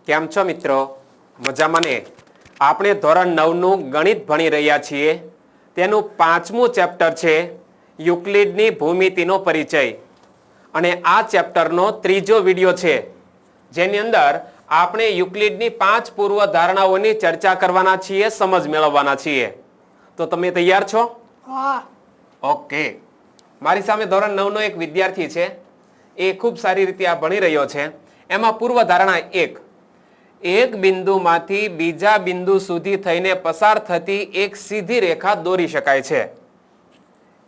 કેમ છો મિત્રો? મજામાં ને? આપણે ધોરણ 9 નું ગણિત ભણી રહ્યા છીએ. તેનું 5મું ચેપ્ટર છે યુક્લિડની ભૂમિતિનો પરિચય. અને આ ચેપ્ટરનો ત્રીજો વિડિયો છે, જેની અંદર આપણે યુક્લિડની 5 પૂર્વ ધારણાઓની ચર્ચા કરવાના છીએ, સમજ મેળવવાના છીએ. તો તમે તૈયાર છો? હા. ઓકે. મારી સામે ધોરણ 9 નો એક વિદ્યાર્થી છે. એ ખૂબ સારી રીતે આ ભણી રહ્યો છે. એમાં પૂર્વ ધારણા 1, એક બિંદુમાંથી બીજા બિંદુ સુધી થઈને પસાર થતી એક સીધી રેખા દોરી શકાય છે.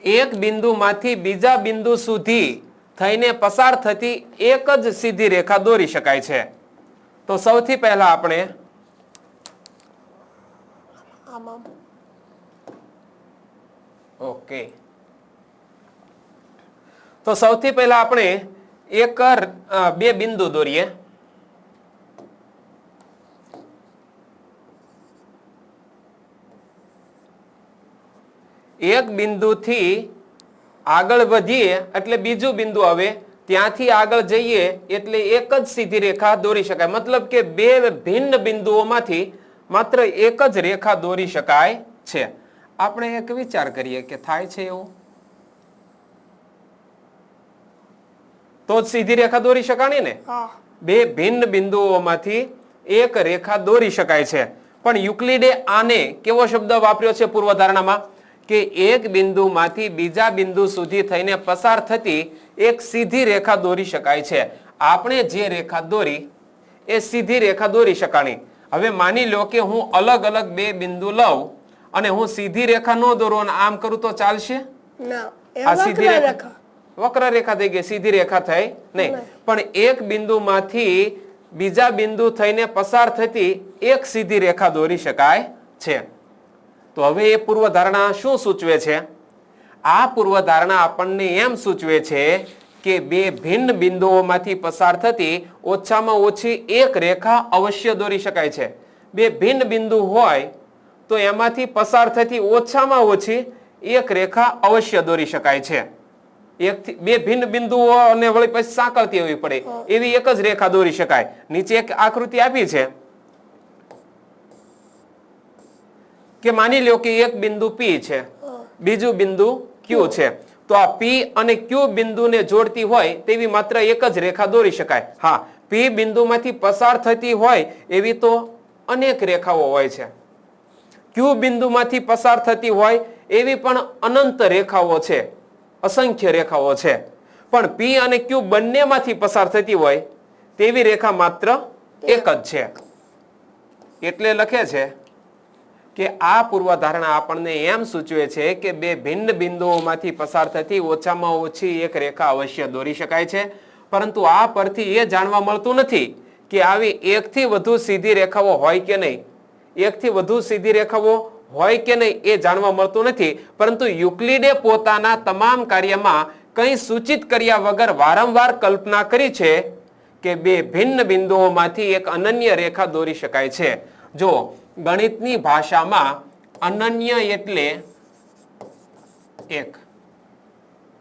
એક બિંદુમાંથી બીજા બિંદુ સુધી થઈને પસાર થતી એક જ સીધી રેખા દોરી શકાય છે. તો સૌથી પહેલા આપણે ઓકે, તો સૌથી પહેલા આપણે બે બિંદુ દોરીએ. એક બિંદુથી આગળ વધીએ એટલે બીજું બિંદુ આવે, ત્યાંથી આગળ જઈએ એટલે એક જ સીધી રેખા દોરી શકાય. મતલબ કે બે ભિન્ન બિંદુઓમાંથી માત્ર એક જ રેખા દોરી શકાય છે. આપણે એક વિચાર કરીએ કે થાય છે એવું? તો જ સીધી રેખા દોરી શકાય ને? બે ભિન્ન બિંદુઓમાંથી એક રેખા દોરી શકાય છે. પણ યુક્લિડે આને કેવો શબ્દ વાપર્યો છે પૂર્વધારણામાં? કે એક બિંદુમાંથી બીજા બિંદુ સુધી થઈને પસાર થતી એક સીધી રેખા દોરી શકાય છે. આપણે જે રેખા દોરી એ સીધી રેખા દોરી શકાણી. હવે માની લો કે હું અલગ અલગ બે બિંદુ લઉં અને હું સીધી રેખા ન દોરું અને આમ કરું તો ચાલશે? આ સીધી રેખા વક્ર રેખા થઈ ગઈ, સીધી રેખા થઈ નહીં. પણ એક બિંદુમાંથી બીજા બિંદુ થઈને પસાર થતી એક સીધી રેખા દોરી શકાય છે. તો હવે એ પૂર્વધારણા શું સૂચવે છે? આ પૂર્વધારણા આપણને એમ સૂચવે છે કે બે ભિન્ન બિંદુઓમાંથી પસાર થતી ઓછામાં ઓછી એક રેખા અવશ્ય દોરી શકાય છે. બે ભિન્ન બિંદુ હોય તો એમાંથી પસાર થતી ઓછામાં ઓછી એક રેખા અવશ્ય દોરી શકાય છે. બે ભિન્ન બિંદુઓને વળી પછી સાંકળતી હોવી પડે એવી એક જ રેખા દોરી શકાય. નીચે એક આકૃતિ આપી છે કે માની લો કે એક બિંદુ P છે, બીજું બિંદુ Q છે. તો આ P અને Q બિંદુને જોડતી હોય તેવી માત્ર એક જ રેખા દોરી શકાય. હા, P બિંદુમાંથી પસાર થતી હોય એવી તો અનેક રેખાઓ હોય છે. Q બિંદુમાંથી પસાર થતી હોય એવી પણ અનંત રેખાઓ છે, અસંખ્ય રેખાઓ છે. પણ P અને Q બંનેમાંથી પસાર થતી હોય તેવી રેખા માત્ર એક જ છે. એટલે લખે છે કે આ પૂર્વધારણા આપણને એમ સૂચવે છે કે બે ભિન્ન બિંદુઓમાંથી પસાર થતી ઓછામાં ઓછી એક રેખા અવશ્ય દોરી શકાય છે. પરંતુ આ પરથી એ જાણવા મળતું નથી કે આવી એકથી વધુ સીધી રેખાઓ હોય કે નહીં. એકથી વધુ સીધી રેખાઓ હોય કે નહીં એ જાણવા મળતું નથી. પરંતુ યુક્લિડે પોતાના તમામ કાર્યમાં કંઈ સૂચિત કર્યા વગર વારંવાર કલ્પના કરી છે કે બે ભિન્ન બિંદુઓમાંથી એક અનન્ય રેખા દોરી શકાય છે. જો ગણિતની ભાષામાં અનન્ય એટલે એક.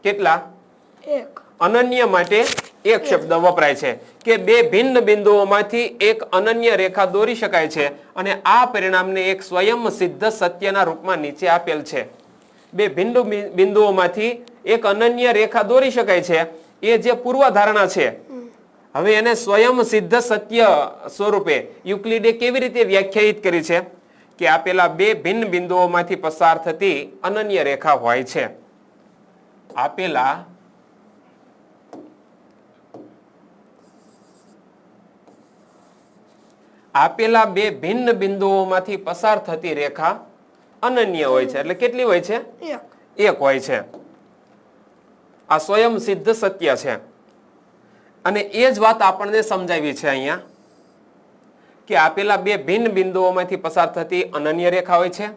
કેટલા? એક. અનન્ય માટે એક શબ્દ વપરાય છે કે બે ભિન્ન બિંદુઓમાંથી એક અનન્ય રેખા દોરી શકાય છે. અને આ પરિણામને એક સ્વયં સિદ્ધ સત્યના રૂપમાં નીચે આપેલ છે. બે ભિન્ન બિંદુઓમાંથી એક અનન્ય રેખા દોરી શકાય છે એ જે પૂર્વધારણા છે, હવે એને સ્વયં સિદ્ધ સત્ય સ્વરૂપે યુક્લિડે કેવી રીતે વ્યાખ્યાયિત કરી છે કે આપેલા બે ભિન્ન બિંદુઓમાંથી પસાર થતી અનન્ય રેખા હોય છે. આપેલા બે ભિન્ન બિંદુઓમાંથી પસાર થતી રેખા અનન્ય હોય છે. એટલે કેટલી હોય છે? એક હોય છે. આ સ્વયં સિદ્ધ સત્ય છે. અને એ જ વાત આપણને સમજાવી છે અહીંયા કે આપેલા બે ભિન્ન બિંદુઓમાંથી પસાર થતી અનન્ય રેખા હોય છે.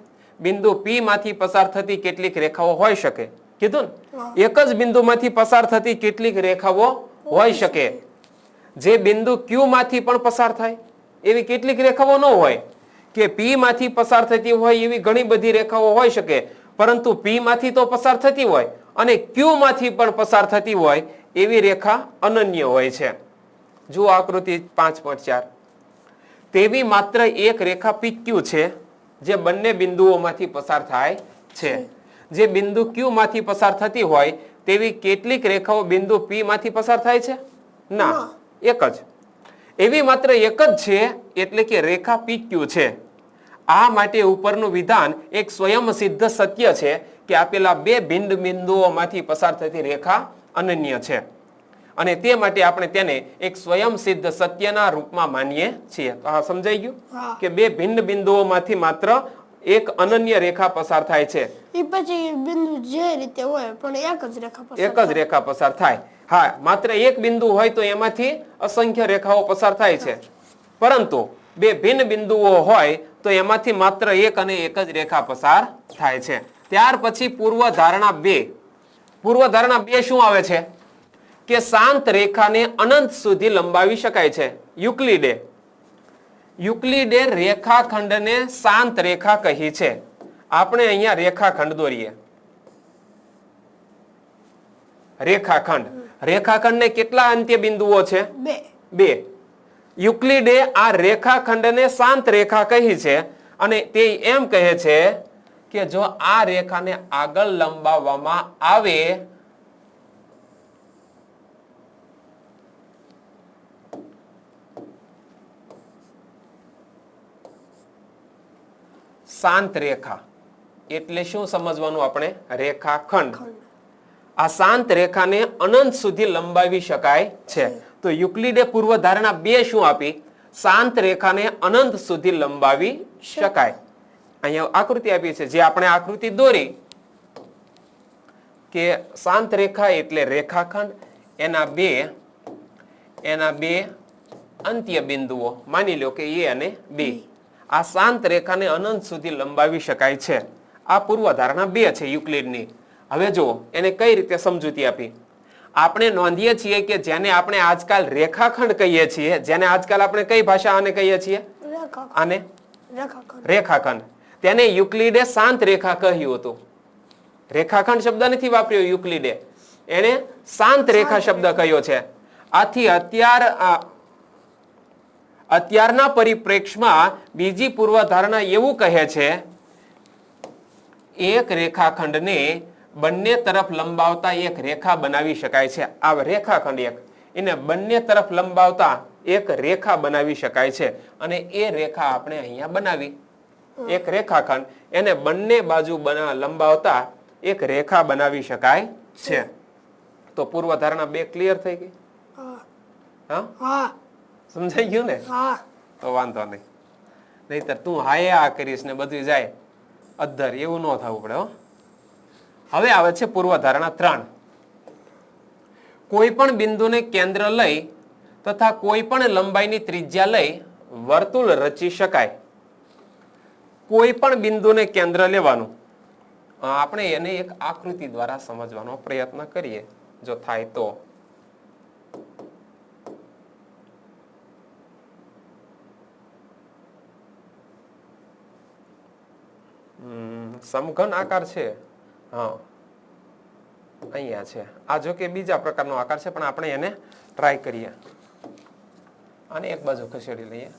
બિંદુ P માંથી પસાર થતી કેટલીક રેખાઓ હોઈ શકે. કીધું ને? એક જ બિંદુમાંથી પસાર થતી કેટલીક રેખાઓ હોઈ શકે. જે બિંદુ Q માંથી પણ પસાર થાય એવી કેટલીક રેખાઓ ન હોય. કે P માંથી પસાર થતી હોય એવી ઘણી બધી રેખાઓ હોઈ શકે. પરંતુ P માંથી તો પસાર થતી હોય અને Q માંથી પણ પસાર થતી હોય એવી રેખા અનન્ય હોય છે. જુઓ આકૃતિ 5.4. તેવી માત્ર એક રેખા PQ છે જે બંને બિંદુઓમાંથી પસાર થાય છે. જે બિંદુ Q માંથી પસાર થતી હોય તેવી કેટલીક રેખાઓ બિંદુ P માંથી પસાર થાય છે? ના, એક જ. એવી માત્ર એક જ છે એટલે કે રેખા PQ છે. આ માટે ઉપરનું વિધાન એક સ્વયંસિદ્ધ સત્ય છે કે આપેલા બે ભિન્ન બિંદુઓમાંથી પસાર થતી રેખા અનન્ય છે. અને તે માટે આપણે તેને એક સ્વયંસિદ્ધ સત્યના રૂપમાં માનીએ છીએ. આ સમજાઈ ગયું કે બે ભિન્ન બિંદુઓમાંથી માત્ર એક અનન્ય રેખા પસાર થાય છે. એ પછી બિંદુ જે રીતે હોય પણ એક જ રેખા પસાર એક જ રેખા પસાર થાય. હા, માત્ર એક બિંદુ હોય તો એમાંથી અસંખ્ય રેખાઓ પસાર થાય છે. પરંતુ બે ભિન્ન બિંદુઓ હોય તો એમાંથી માત્ર એક અને એક જ રેખા પસાર થાય છે. ત્યાર પછી પૂર્વધારણા 2. પૂર્વધારણા 2 શું આવે છે કે શાંત રેખાને અનંત સુધી લંબાવી શકાય છે. યુક્લિડે રેખાખંડને શાંત રેખા કહી છે. આપણે અહીંયા રેખાખંડ દોરીએ. રેખાખંડને કેટલા અંત્ય બિંદુઓ છે? 2. યુક્લિડે આ રેખાખંડને શાંત રેખા કહી છે અને તે એમ કહે છે કે જો આ રેખાને આગળ લંબાવવામાં આવે શાંત રેખા એટલે શું સમજવાનું આપણે? રેખાખંડ. આ શાંત રેખાને અનંત સુધી લંબાવી શકાય છે. તો યુક્લિડે પૂર્વધારણા 2 શું આપી? શાંત રેખાને અનંત સુધી લંબાવી શકાય. અહીંયા આકૃતિ આપી છે. જે આપણે આકૃતિ દોરી કે શાંત રેખા એટલે રેખાખંડ, એના બે અંત્ય બિંદુઓ માની લો કે A અને B. આ શાંત રેખાને અનંત સુધી લંબાવી શકાય છે. આ પૂર્વધારણા 2 છે યુક્લિડની. હવે જો એને કઈ રીતે સમજૂતી આપી. આપણે નોંધીએ છીએ કે જેને આપણે આજકાલ રેખાખંડ કહીએ છીએ, જેને આજકાલ આપણે કઈ ભાષા આને કહીએ છીએ? આને રેખાખંડ. તેને યુક્લિડે શાંત રેખા કહ્યું હતું. રેખાખંડ શબ્દ નથી વાપર્યો યુક્લિડે, એને શાંત રેખા શબ્દ કહ્યો છે. આથી અત્યારના પરિપ્રેક્ષમાં બીજી પૂર્વધારણા એવું કહે છે એક રેખાખંડને બંને તરફ લંબાવતા એક રેખા બનાવી શકાય છે. આ રેખાખંડ એને બંને તરફ લંબાવતા એક રેખા બનાવી શકાય છે અને એ રેખા આપણે અહીંયા બનાવી. એક રેખાખંડ એને બંને બાજુ લંબાવતા એક રેખા બનાવી શકાય છે. તો પૂર્વધારણા 2 ક્લિયર થઈ ગઈ? હા, સમજાઈ ગયું ને? તો વાંધો નહીં. નહીતર તું હાયા કરીશ ને બધું જાય અધર, એવું ન થવું પડે. હવે આવે છે પૂર્વધારણા 3. કોઈ પણ બિંદુને કેન્દ્ર લઈ તથા કોઈ પણ લંબાઈની ત્રિજ્યા લઈ વર્તુળ રચી શકાય. કોઈ પણ બિંદુને કેન્દ્ર લેવાનું. આપણે એને એક આકૃતિ દ્વારા સમજવાનો પ્રયત્ન કરીએ જો થાય તો. સમઘન આકાર છે. હા, અહીંયા છે. આ જો કે બીજા પ્રકારનો આકાર છે પણ આપણે એને ટ્રાય કરીએ. આને એક બાજુ ખસેડી લઈએ.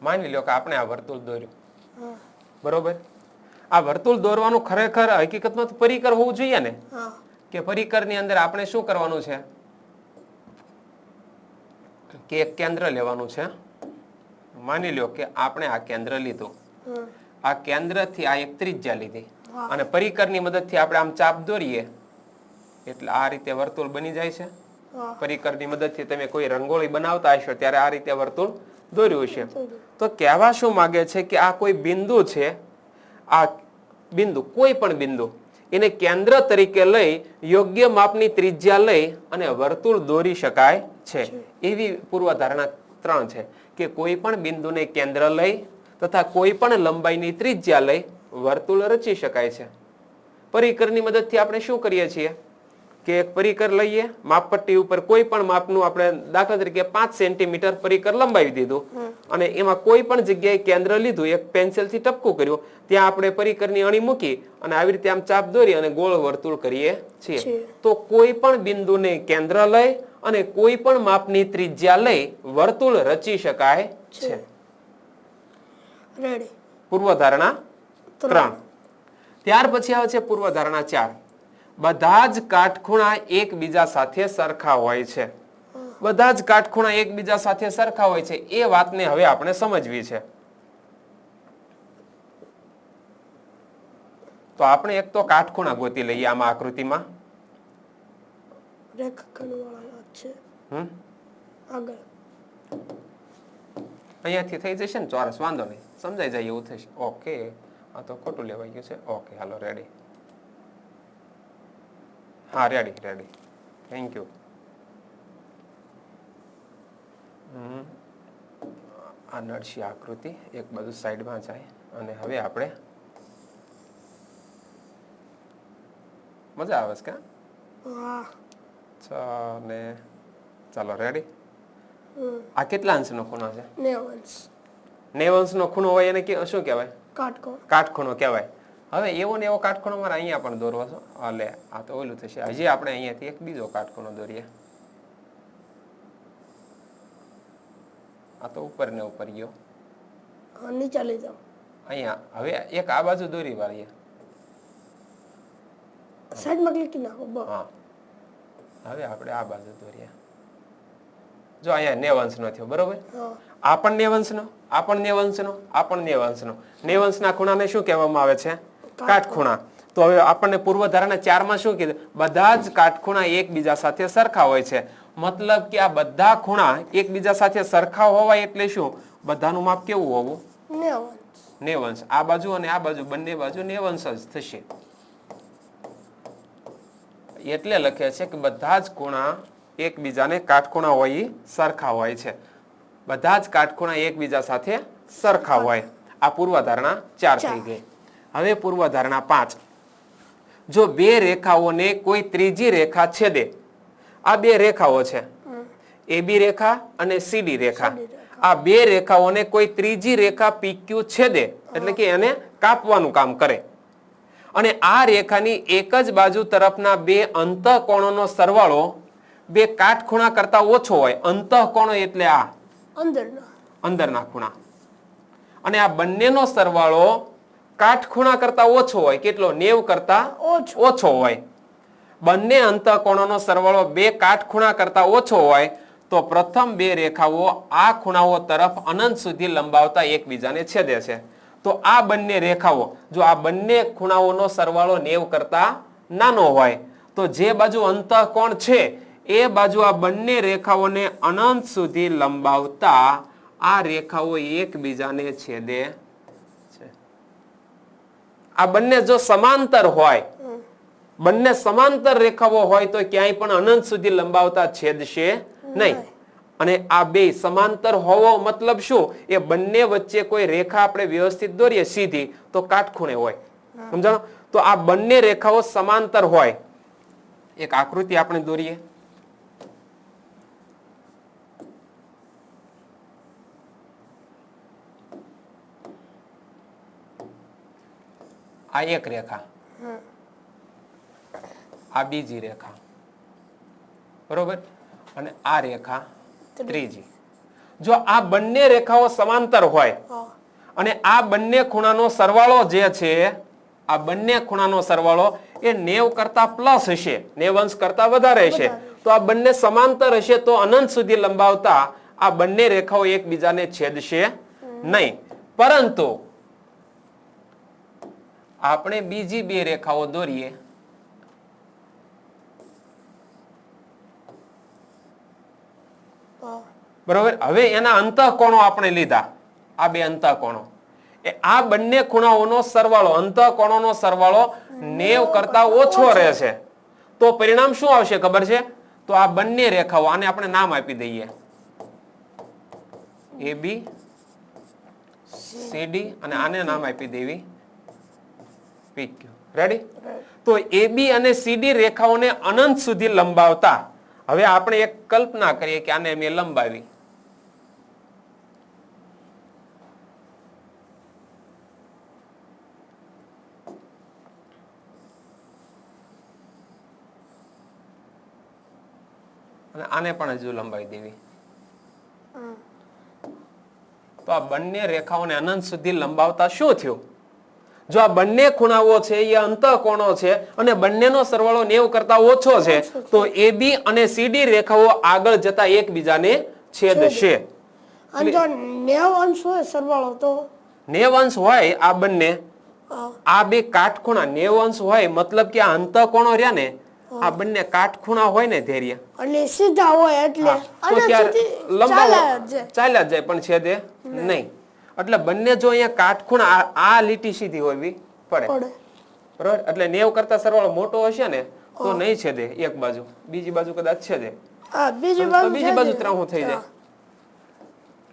માની લો કે આપણે આ વર્તુળ દોર્યું, બરોબર? આ વર્તુળ દોરવાનું ખરેખર હકીકતમાં તો પરિકર હોવું જોઈએ ને, કે પરિકરની અંદર આપણે શું કરવાનું છે કે એક કેન્દ્ર લેવાનું છે. માની લો કે આપણે આ કેન્દ્ર લીધું, આ કેન્દ્રથી આ એક ત્રિજ્યા લીધી અને પરિકરની મદદથી આપણે આમ ચાપ દોરીએ એટલે આ રીતે વર્તુળ બની જાય છે. પરિકરની મદદથી તમે કોઈ રંગોળી બનાવતા હશો ત્યારે આ રીતે વર્તુળ દોર્યું છે. તો કહેવા શું માંગે છે કે આ કોઈ બિંદુ છે, આ બિંદુ કોઈ પણ બિંદુ એને કેન્દ્ર તરીકે લઈ યોગ્ય માપની ત્રિજ્યા લઈ અને વર્તુળ દોરી શકાય છે. એવી પૂર્વધારણા 3 છે કે કોઈ પણ બિંદુને કેન્દ્ર લઈ તથા કોઈ પણ લંબાઈની ત્રિજ્યા લઈ વર્તુળ રચી શકાય છે. પરિકરની મદદથી આપણે શું કરીએ છીએ કે એક પરિકર લઈએ, માપપટ્ટી ઉપર કોઈ પણ માપનું આપણે દાખલા તરીકે 5 સેન્ટીમીટર પરિકર લંબાવી દીધું અને એમાં કોઈ પણ જગ્યાએ કેન્દ્ર લીધું, એક પેન્સિલથી ટપકું કર્યું, ત્યાં આપણે પરિકરની અણી મૂકી અને આવી રીતે આમ ચાપ દોરી અને ગોળ વર્તુળ કરીએ છીએ. તો કોઈ પણ બિંદુને કેન્દ્ર લઈ અને કોઈ પણ માપની ત્રિજ્યા લઈ વર્તુળ રચી શકાય છે. રેડી. પૂર્વધારણા 3. ત્યાર પછી આવે છે પૂર્વધારણા 4. બધા જ કાટખૂણા એકબીજા સાથે સરખા હોય છે. બધા જ કાટખૂણા એકબીજા સાથે સરખા હોય છે એ વાતને હવે આપણે સમજવી છે. તો આપણે એક તો કાટખૂણા ગોતી લઈએ આમાં આકૃતિમાં. રેખાખંડવાળા છે. આગળ. અહીંયાથી થઈ જશે ને ચોરસ, વાંધો નહીં, સમજાઈ જાય એવું થશે. ઓકે, આ તો ખોટું લેવાઈ ગયું છે. ઓકે, હાલો રેડી. હા, રેડી. Thank you. આ નડશી આકૃતિ એક બાજુ સાઈડમાં જાય અને હવે આપણે મજા આવે છે કે ને ચાલો રેડી. આ કેટલા અંશનો ખૂણો છે? 90 અંશનો ખૂણો હોય એને શું કહેવાય? કાટખૂણો કહેવાય. હવે એવો ને એવો કાટખૂણો મારે અહીંયા પણ દોરવો છે. લે, આ તો ઓલું થશે. હજી આપણે અહીંયાથી એક બીજો કાટખૂણો દોરીએ. આ તો ઉપર ને ઉપર ગયો, નીચે લઈ જાઓ. અહીંયા હવે એક આ બાજુ દોરી વાળીએ. સાઈડમાં ક્લિક નાખો. હા, હવે આપણે આ બાજુ દોરીએ. જો અહીંયા 90 અંશનો થયો, બરોબર? આ પણ 90 અંશનો, આ પણ 90 અંશનો, આ પણ 90 અંશનો. 90 અંશના ખૂણાને શું કહેવામાં આવે છે? કાટખૂણા. તો હવે આપણને પૂર્વધારણા 4 શું કીધું? બધા જ કાટખૂણા એકબીજા સાથે સરખા હોય છે. મતલબ કે આ બધા ખૂણા એકબીજા સાથે સરખા હોવા એટલે શું? બધાનું માપ કેવું હોવું? 90 અંશ. આ બાજુ અને આ બાજુ બંને બાજુ 90 અંશ જ થશે. એટલે લખે છે કે બધા જ ખૂણા એકબીજાને કાટખૂણા હોય સરખા હોય છે. બધા જ કાટખૂણા એકબીજા સાથે સરખા હોય. આ પૂર્વધારણા 4 થઈ ગઈ. હવે પૂર્વધારણા 5. જો બે રેખાઓને કોઈ ત્રીજી રેખા છેદે, આ બે રેખાઓ છે, AB રેખા અને CD રેખા. આ બે રેખાઓને કોઈ ત્રીજી રેખા PQ છેદે એટલે કે એને કાપવાનું કામ કરે અને આ રેખાની એક જ બાજુ તરફના બે અંતઃકોણોનો સરવાળો બે કાટખૂણા કરતા ઓછો હોય. અંતઃકોણો એટલે આ અંદરના ખૂણા. અને આ બંનેનો સરવાળો કાટખૂણા કરતા ઓછો હોય. કેટલો? 90 કરતા ઓછો હોય. બંને અંતઃકોણોનો સરવાળો બે કાટખૂણા કરતા ઓછો હોય તો પ્રથમ બે રેખાઓ આ ખૂણાઓ તરફ અનંત સુધી લંબાવતા એકબીજાને છેદે છે. તો આ બંને રેખાઓ, જો આ બંને ખૂણાઓનો સરવાળો 90 કરતા નાનો હોય તો જે બાજુ અંતઃકોણ છે એ બાજુ આ બંને રેખાઓને અનંત સુધી લંબાવતા આ રેખાઓ એકબીજાને છેદે છે. આ બંને જો સમાંતર હોય, બંને સમાંતર રેખાઓ હોય તો ક્યાંય પણ અનંત સુધી લંબાવતા છેદશે નહીં. અને આ બે સમાંતર હોવો મતલબ શું? એ બંને વચ્ચે કોઈ રેખા આપણે વ્યવસ્થિત દોરીએ સીધી તો કાટખૂણે હોય. સમજાણો? તો આ બંને રેખાઓ સમાંતર હોય. એક આકૃતિ આપણે દોરીએ. આ એક રેખા, આ બીજી રેખા, બરોબર? અને આ રેખા ત્રીજી. જો આ બંને રેખાઓ સમાંતર હોય અને આ બંને ખૂણાનો સરવાળો જે છે, આ બંને ખૂણાનો સરવાળો એ 90 કરતા પ્લસ હશે, 90 અંશ કરતા વધારે હશે. તો આ બંને સમાંતર હશે તો અનંત સુધી લંબાવતા આ બંને રેખાઓ એકબીજાને છેદશે નહીં. પરંતુ આપણે બીજી બે રેખાઓ દોરીએ. બરોબર? હવે એના અંતઃકોણો આપણે લીધા. આ બે અંતઃકોણો એ આ બંને ખૂણાઓનો સરવાળો, અંતઃકોણોનો સરવાળો 90 કરતા ઓછો રહેશે. તો પરિણામ શું આવશે ખબર છે? તો આ બંને રેખાઓ, આને આપણે નામ આપી દઈએ AB CD અને આને નામ આપી દેવી PQ. રેડી? તો AB અને CD રેખાઓને અનંત સુધી લંબાવતા હવે આપણે એક કલ્પના કરીએ કે આને મેં લંબાવી. અને આને પણ હજુ લંબાવી દેવી. તો આ બંને રેખાઓને અનંત સુધી લંબાવતા શું થયું? જો આ બંને ખૂણાઓ છે એ અંતઃકોણો છે અને બંનેનો સરવાળો 90 કરતા ઓછો છે તો AB અને CD રેખાઓ આગળ જતા એકબીજાને છેદશે. અને જો 90 અંશ હોય સરવાળો તો 90 અંશ હોય આ બંને, આ બે કાટખૂણા 90 અંશ હોય મતલબ કે આ અંતઃકોણો રહ્યા ને આ બંને કાટખૂણા હોય ને ધૈર્ય અને સીધા હોય એટલે તો ત્યારે ચાલ્યા જ જાય પણ છેદે નહીં. એટલે બંને જો અહીંયા કાટખૂણા આ લીટી સીધી હોવી પડે બરોબર. એટલે 90 કરતા સરવાળો મોટો હશે ને તો નહીં છેદે એક બાજુ, બીજી બાજુ કદાચ છેદે, બીજી બાજુ ત્રાહું થઈ જાય.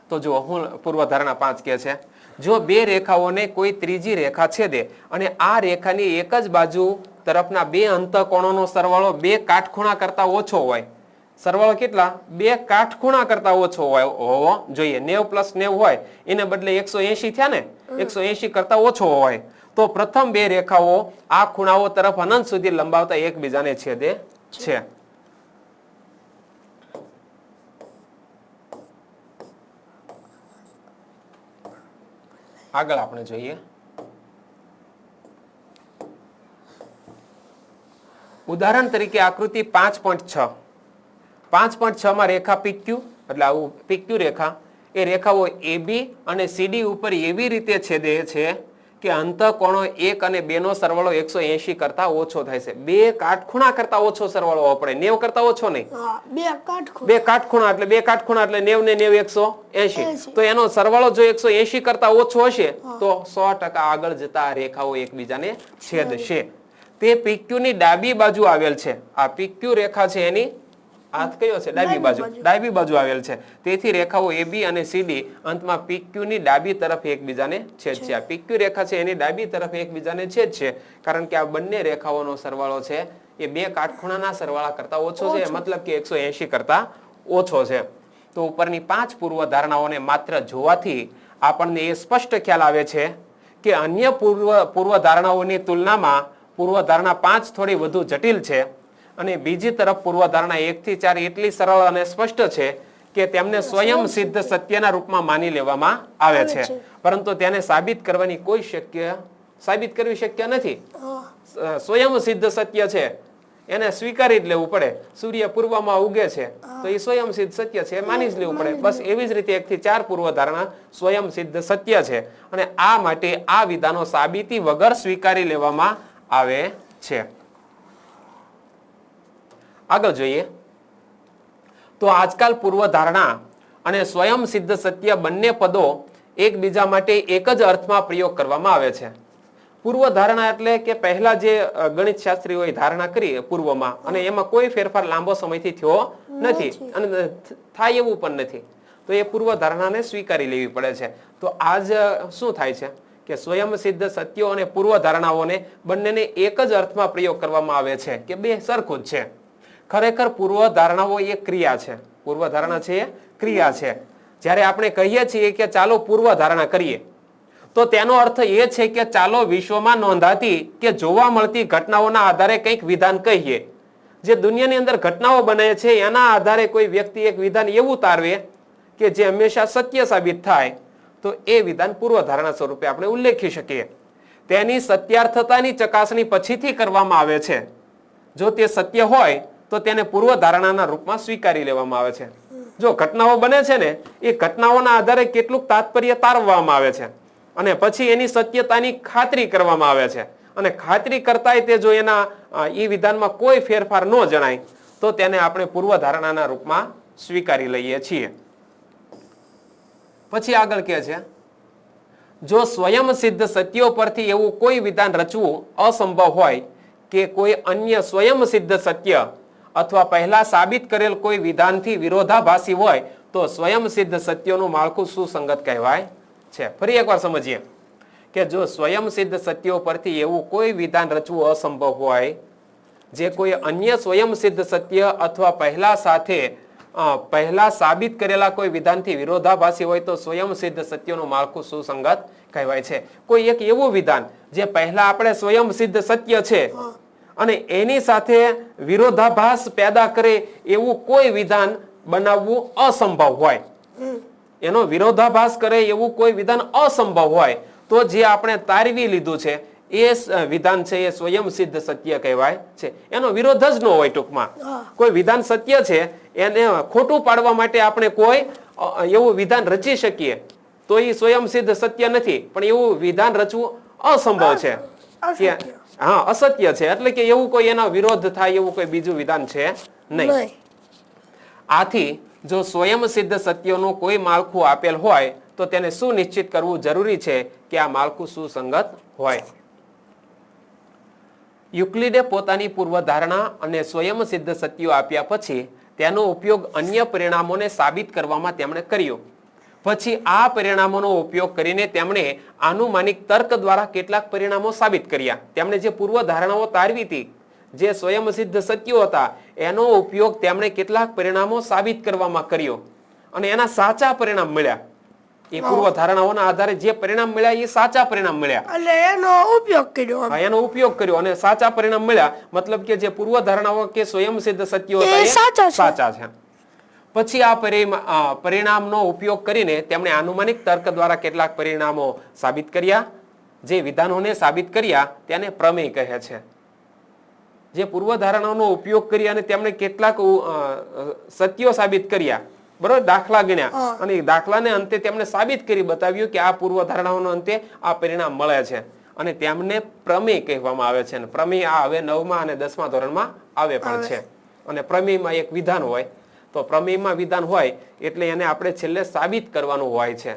તો જો હું પૂર્વધારણા 5 કે છે જો બે રેખાઓને કોઈ ત્રીજી રેખા છેદે અને આ રેખાની એક જ બાજુ તરફના બે અંતઃકોણોનો સરવાળો બે કાટખૂણા કરતા ઓછો હોય. સરવાળો કેટલા? બે કાટખૂણા કરતા ઓછો હોવો જોઈએ. 90 + 90 હોય એને બદલે 180 થયા ને, 180 કરતા ઓછો હોય તો પ્રથમ બે રેખાઓ આ ખૂણાઓ તરફ અનંત સુધી લંબાવતા એકબીજાને છેદે છે. આગળ આપણે જોઈએ ઉદાહરણ તરીકે આકૃતિ 5.6. 5.6 માં રેખા PQ એટલે આવું PQ રેખા એ રેખાઓ AB અને CD ઉપર એવી રીતે છેદે છે કે અંતઃકોણો 1 અને 2 નો સરવાળો 180 કરતા ઓછો થાય છે. બે કાટખૂણા કરતા ઓછો સરવાળો હોવો પડે, 90 કરતા ઓછો નહીં. બે કાટખૂણા એટલે 90 ને 90 180. તો એનો સરવાળો જો 180 કરતા ઓછો હશે તો 100% આગળ જતા આ રેખાઓ એકબીજાને છેદશે. તે PQ ની ડાબી બાજુ આવેલ છે. આ PQ રેખા છે એની હાથ કયો છે? ડાબી બાજુ આવેલ છે. તેથી રેખાઓ AB અને CD અંતમાં PQ ની ડાબી તરફ એકબીજાને છેદશે. આ PQ રેખા છે એની ડાબી તરફ એકબીજાને છેદશે કારણ કે આ બંને રેખાઓનો સરવાળો છે એ બે કાટખૂણાના સરવાળા કરતા ઓછો છે, મતલબ કે 180 કરતા ઓછો છે. તો ઉપરની 5 પૂર્વધારણાઓને માત્ર જોવાથી આપણને એ સ્પષ્ટ ખ્યાલ આવે છે કે અન્ય પૂર્વધારણાઓની તુલનામાં પૂર્વધારણા 5 થોડી વધુ જટિલ છે અને બીજી તરફ પૂર્વધારણા 1 થી 4 એટલી સરળ અને સ્પષ્ટ છે કે તેમને સ્વયં સિદ્ધ સત્યના રૂપમાં માની લેવામાં આવે છે, પરંતુ તેને સાબિત કરવી શક્ય નથી. સ્વયં સિદ્ધ સત્ય છે એને સ્વીકારી જ લેવું પડે. સૂર્ય પૂર્વમાં ઉગે છે તો એ સ્વયં સિદ્ધ સત્ય છે, માની જ લેવું પડે. બસ એવી જ રીતે 1 થી 4 પૂર્વધારણા સ્વયં સિદ્ધ સત્ય છે અને આ માટે આ વિધાનો સાબિતી વગર સ્વીકારી લેવામાં આવે છે. આગળ જોઈએ તો આજકાલ પૂર્વધારણા અને સ્વયં સિદ્ધ સત્ય બંને પદો એકબીજા માટે એક જ અર્થમાં પ્રયોગ કરવામાં આવે છે. પૂર્વધારણા એટલે કે પહેલા જે ગણિત શાસ્ત્રીઓએ ધારણા કરી પૂર્વમાં અને એમાં કોઈ ફેરફાર લાંબો સમયથી થયો નથી અને થાય એવું પણ નથી, તો એ પૂર્વધારણાને સ્વીકારી લેવી પડે છે. તો આજ શું થાય છે કે સ્વયં સિદ્ધ સત્યો અને પૂર્વધારણાઓને બંનેને એક જ અર્થમાં પ્રયોગ કરવામાં આવે છે કે બે સરખું જ છે. ખરેખર પૂર્વધારણાઓ એ ક્રિયા છે. પૂર્વધારણા છે એ ક્રિયા છે. જ્યારે આપણે કહીએ છીએ કે ચાલો પૂર્વધારણા કરીએ તો તેનો અર્થ એ છે કે ચાલો વિશ્વમાં નોંધાતી કે જોવા મળતી ઘટનાઓના આધારે કંઈક વિધાન કહીએ. જે દુનિયાની અંદર ઘટનાઓ બને છે એના આધારે કોઈ વ્યક્તિ એક વિધાન એવું તારવે કે જે હંમેશા સત્ય સાબિત થાય તો એ વિધાન પૂર્વધારણા સ્વરૂપે આપણે ઉલ્લેખી શકીએ. તેની સત્યાર્થતાની ચકાસણી પછીથી કરવામાં આવે છે. જો તે સત્ય હોય તો તેને પૂર્વધારણાના રૂપમાં સ્વીકારી લેવામાં આવે છે. જો ઘટનાઓ બને છે ને એ ઘટનાઓના આધારે કેટલુંક તાત્પર્ય તારવવામાં આવે છે અને પછી એની સત્યતાની ખાતરી કરવામાં આવે છે અને ખાતરી કરતાંય તે જો એના એ વિધાનમાં કોઈ ફેરફાર ન જણાય તો તેને આપણે પૂર્વધારણાના રૂપમાં સ્વીકારી લઈએ છીએ. પછી આગળ કહે છે જો સ્વયં સિદ્ધ સત્યો પરથી એવું કોઈ વિધાન રચવું અસંભવ હોય કે કોઈ અન્ય સ્વયં સિદ્ધ સત્ય અથવા પહેલા સાબિત કરેલ કોઈ વિધાનથી વિરોધાભાસી હોય તો સ્વયં સિદ્ધ સત્યોનું માળખું સુસંગત કહેવાય છે. ફરી એકવાર સમજીએ કે જો સ્વયં સિદ્ધ સત્યો પરથી એવું કોઈ વિધાન રચવું અસંભવ હોય જે કોઈ અન્ય સ્વયં સિદ્ધ સત્ય અથવા પહેલા સાબિત કરેલા કોઈ વિધાનથી વિરોધાભાસી હોય તો સ્વયં સિદ્ધ સત્યનું માળખું સુસંગત કહેવાય છે. કોઈ એક એવું વિધાન જે પહેલા આપણે સ્વયં સિદ્ધ સત્ય છે અને એની સાથે વિરોધાભાસ પેદા કરે એવું કોઈ વિધાન બનાવવું અસંભવ હોય, એનો વિરોધાભાસ કરે એવું કોઈ વિધાન અસંભવ હોય તો જે આપણે તારવી લીધું છે એ વિધાન છે એ સ્વયં સિદ્ધ સત્ય કહેવાય છે. એનો વિરોધ જ ન હોય. ટૂંકમાં કોઈ વિધાન સત્ય છે એને ખોટું પાડવા માટે આપણે કોઈ એવું વિધાન રચી શકીએ તો એ સ્વયં સિદ્ધ સત્ય નથી, પણ એવું વિધાન રચવું અસંભવ છે. હા, અસત્ય છે. એટલે કે એવું કોઈ એનો વિરોધ થાય એવું કોઈ બીજું વિધાન છે નહીં. આથી જો સ્વયં સિદ્ધ સત્યોનું કોઈ માળખું આપેલ હોય તો તેને સુનિશ્ચિત કરવું જરૂરી છે કે આ માળખું સુસંગત હોય. યુક્લિડે પોતાની પૂર્વધારણા અને સ્વયં સિદ્ધ સત્યો આપ્યા પછી તેનો ઉપયોગ અન્ય પરિણામોને સાબિત કરવામાં તેમણે કર્યો. પછી આ પરિણામોનો ઉપયોગ કરીને તેમણે આનુમાનિક તર્ક દ્વારા કેટલાક પરિણામો સાબિત કર્યા. તેમણે જે પૂર્વધારણાઓ તારવી હતી, જે સ્વયં સિદ્ધ સત્યો હતા, એનો ઉપયોગ તેમણે કેટલાક પરિણામો સાબિત કરવામાં કર્યો અને એના સાચા પરિણામ મળ્યા. એ પૂર્વધારણાઓના આધારે જે પરિણામ મળ્યા એ સાચા પરિણામ મળ્યા. એટલે એનો ઉપયોગ કર્યો અને સાચા પરિણામ મળ્યા. મતલબ કે જે પૂર્વધારણાઓ કે સ્વયં સિદ્ધ સત્યો હતા એ સાચા છે. પછી આ પરિણામનો ઉપયોગ કરીને તેમણે આનુમાનિક તર્ક દ્વારા કેટલાક પરિણામો સાબિત કર્યા. જે વિધાનોને સાબિત કર્યા તેને પ્રમેય કહે છે. જે પૂર્વધારણાનો ઉપયોગ કરી અને તેમણે કેટલાક સત્યો સાબિત કર્યા, બરોબર, દાખલા ગણ્યા અને દાખલાને અંતે તેમણે સાબિત કરી બતાવ્યું કે આ પૂર્વધારણાઓનો અંતે આ પરિણામ મળે છે અને તેમને પ્રમેય કહેવામાં આવે છે. પ્રમેય આ હવે 9મા અને 10મા ધોરણમાં આવે પણ છે. અને પ્રમેયમાં એક વિધાન હોય તો પ્રમેયમાં વિધાન હોય એટલે એને આપણે છેલ્લે સાબિત કરવાનું હોય છે.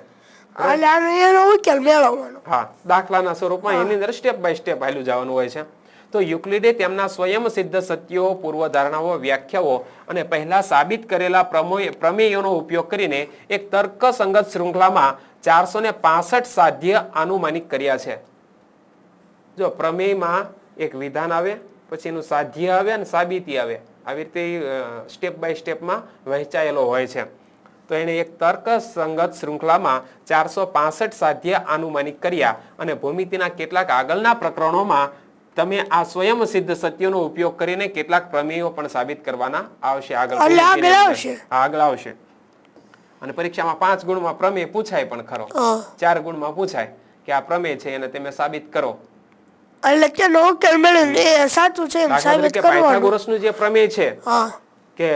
હા, દાખલાના સ્વરૂપમાં એની અંદર સ્ટેપ બાય સ્ટેપ હાલ્યું જવાનું હોય છે. તો યુક્લિડે તેમના સ્વયં સિદ્ધ સત્યો, પૂર્વધારણાઓ, વ્યાખ્યાઓ અને પહેલા સાબિત કરેલા પ્રમેયોનો ઉપયોગ કરીને એક તર્કસંગત શૃંખલામાં 465 સાધ્ય આનુમાનિક કર્યા છે. જો પ્રમેયમાં એક વિધાન આવે, પછી એનું સાધ્ય આવે અને સાબિતી આવે, આવી રીતે સ્ટેપ બાય સ્ટેપમાં વહેંચાયેલો હોય છે. તો એને એક તર્કસંગત શૃંખલામાં 465 સાધ્ય આનુમાનિક કર્યા અને ભૂમિતિના કેટલાક આગળના પ્રકરણોમાં તમે આ સ્વયં સિદ્ધ સત્યોનો ઉપયોગ કરીને કેટલાક પ્રમેયો પણ સાબિત કરવાના આવશે. આગળ આવશે. અને પરીક્ષામાં 5 ગુણમાં પ્રમેય પૂછાય પણ ખરો, 4 ગુણમાં પૂછાય કે આ પ્રમેય છે એને તમે સાબિત કરો. પાયથાગોરસનું જે પ્રમેય છે કે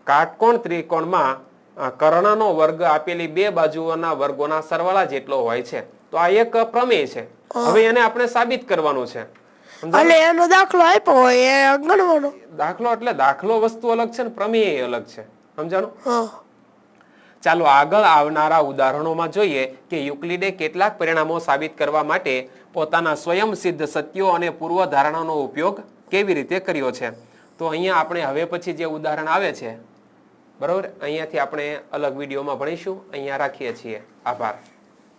કાટકોણ ત્રિકોણમાં કર્ણનો વર્ગ આપેલી બે બાજુઓના વર્ગોના સરવાળા જેટલો હોય છે, તો આ એક પ્રમેય છે. હવે એને આપણે સાબિત કરવાનું છે. એનો દાખલો આપ્યો હોય એ ગણવાનો. દાખલો એટલે દાખલો વસ્તુ અલગ છે ને પ્રમેય અલગ છે. સમજાણું? ચાલો આગળ આવનારા ઉદાહરણોમાં જોઈએ કે યુક્લિડે કેટલાક પરિણામો સાબિત કરવા માટે પોતાના સ્વયં સિદ્ધ સત્યો અને પૂર્વધારણાનો ઉપયોગ કેવી રીતે કર્યો છે. તો અહીંયા આપણે હવે પછી જે ઉદાહરણ આવે છે, બરોબર, અહીંયાથી આપણે અલગ વિડીયોમાં ભણીશું. અહીંયા રાખીએ છીએ. આભાર.